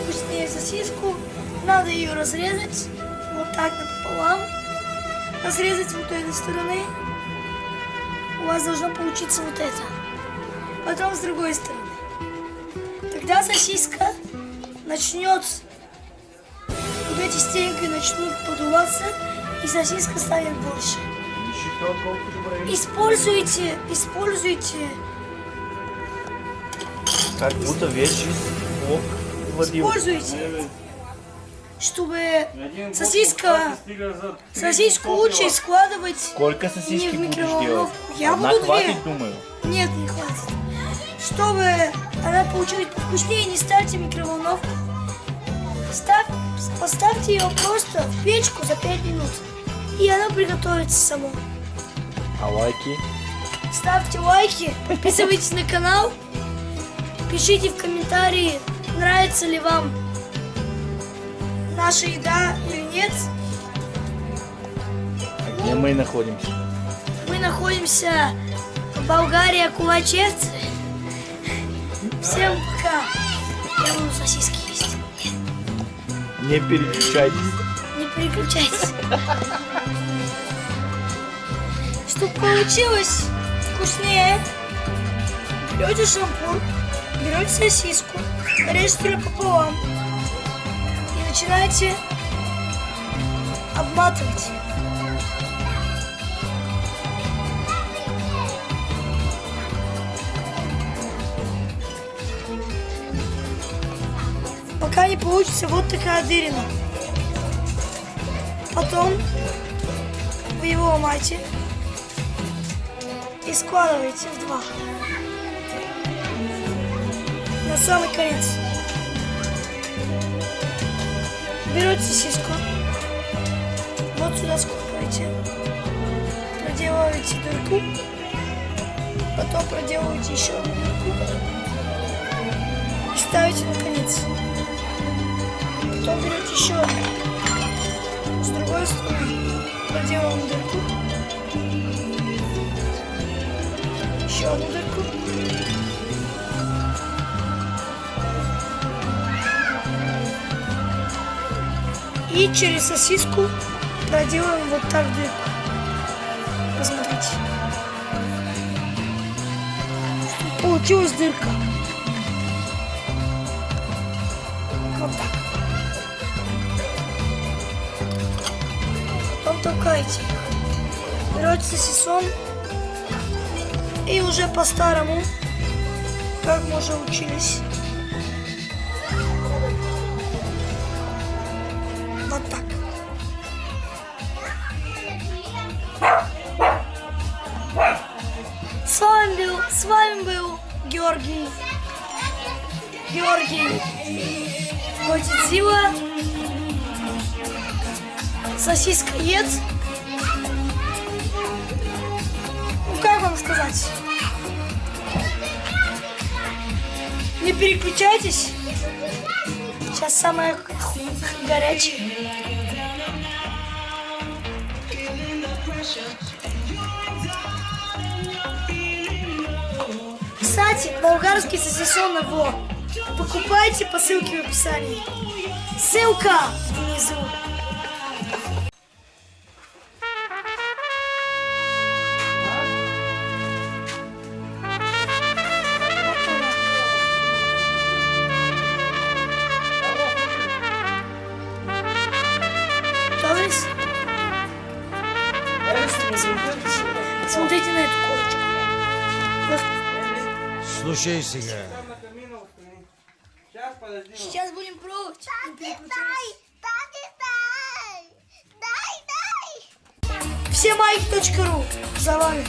вкуснее сосиску, надо ее разрезать вот так напополам, разрезать вот этой стороны, у вас должно получиться вот это, потом с другой стороны. Тогда сосиска начнет, вот эти стенки начнут подуваться, и сосиска станет больше. Используйте Как будто весь блок вводил. Используйте, чтобы сосиску лучше складывать Сколько не сосиски в будешь делать? микроволновку. Я Одна буду хватит, две. думаю. Нет, не хватит. Чтобы она получилась вкуснее, не ставьте микроволновку. Поставьте ее просто в печку за 5 минут. И она приготовится сама. А лайки? Ставьте лайки, подписывайтесь на канал. Пишите в комментарии, нравится ли вам наша еда или нет. Где мы находимся? Мы находимся в Болгарии, Кулачевце. Всем пока. Я буду сосиски есть. Не переключайтесь. Не переключайтесь. Чтобы получилось вкуснее, берете шампур, берете сосиску, режете ее пополам и начинаете обматывать. Пока не получится вот такая дырина. Потом вы его ломаете и складываете в два. На самый конец. Берете сосиску, вот сюда складываете, проделываете дырку, потом проделываете еще одну дырку и ставите на конец. Потом берете еще одну, с другой стороны проделываем дырку, еще одну дырку. И через сосиску проделаем вот так дырку. Посмотрите. Чтобы получилась дырка. Вот так. Потом толкаете их. Берете сосисон и уже по-старому, как мы уже учились. Вот так. С вами был Георгий Котицила, сосискоед. Ну как вам сказать? Не переключайтесь. Сейчас самое горячее. Кстати, болгарский сосисон его покупайте по ссылке в описании. Ссылка внизу. Смотрите на эту корочку. Слушай себя. Сейчас будем пробовать. Всемайк.ру за вами.